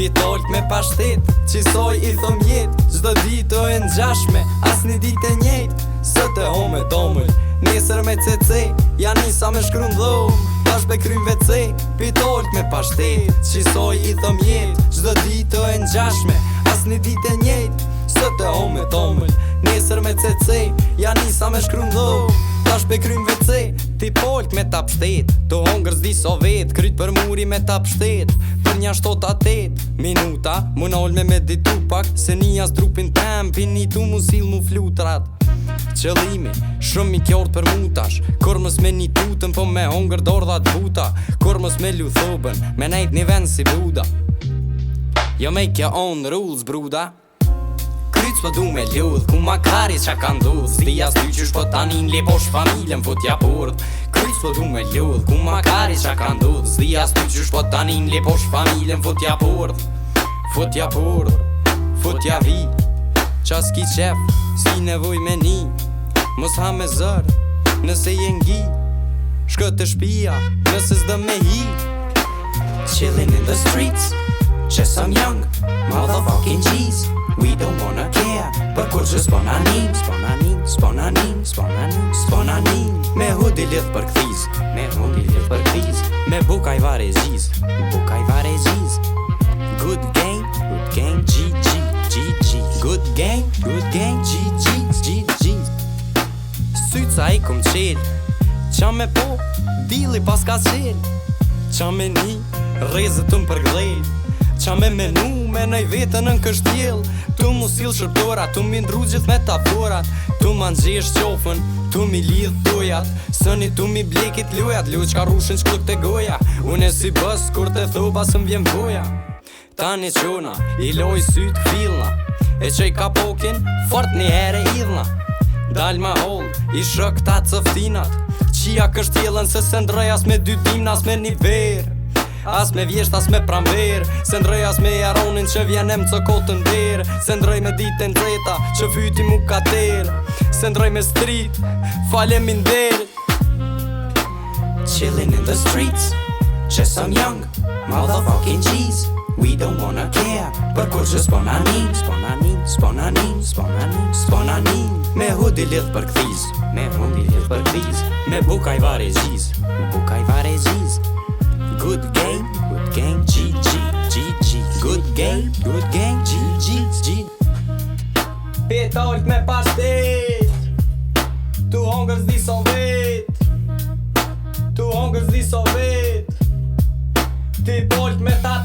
Pitolk me pashtet, qisoj i thom jet Gjdo ditë o e ngjashme, as një ditë e njejt Sët e home tomëll, nesër me CC Ja nisa me shkru n'dhom, tash be krym WC Pitolk me pashtet, qisoj i thom jet Gjdo ditë o e ngjashme, as një ditë e njejt Sët e home tomëll, nesër me CC Ja nisa me shkru n'dhom, tash be krym WC Ti polk me ta pshtet, të hongër zdi so vet Kryt për muri me ta pshtet, për nja 7-8 minuta Mu nol me meditu pak, se nijas trupin tem Pini tu mu sil mu flutrat Qëllimi, shumë i kjort për mutash Kormës me një tutën, po me hongër dordhat buta Kormës me lu thobën, me nejt një vend si Buda Jo make your own rules, bruda Kryt s'po du me ljudh, ku ma kari qa ka ndudh Zdia s'dy qysh po tanin li posh familjen fotja burdh Kryt s'po du me ljudh, ku ma kari qa ka ndudh Zdia s'dy qysh po tanin li posh familjen fotja burdh Fotja burdh, fotja vi Qa s'ki qef, s'ki nevoj me ni Mos ha me zër, nëse jen gi Shkët të shpia, nëse s'dë me hi Chillin' in the streets, just some young motherfucking G's We don't wanna care, për kur që s'pona nim S'pona nim Me hudi lidh për këthiz Me bukaj vare gjiz Good game, GG Good game, GG Syca i kum qel Qa me po, dili pas ka qel Qa me ni, rezët të më përglel Qa me menu, me nëj vetën në kështjel Tu mu sil shërptora, tu mi ndru gjithë metaforat Tu ma nxesh qofën, tu mi lidh dojat Sëni tu mi blekit lojat, lu qka rushin qkluk të goja Unë e si bës, kur të thoba së m'vjen voja Tani qona, i loj syt këfilna E qej ka pokin, fort një here idhna Dal ma hol, i shok ta cëftinat Qia kështjelën se se ndrej as me dy dimna as me një ver As me vjesht, as me pramver Se ndrej as me jaronin që vjenem co kotën der Se ndrej me ditën zeta që fyti mu kater Se ndrej me street, falem in der Chillin' in the streets, just some young motherfucking G's We don't wanna care, për kur që s'pona nim Me hudi lidh për këthiz Me bukaj vare gjiz Good game, GG Good game, GG Pitolk me pashtet Tu hongër zdi so vet Ti polk me ta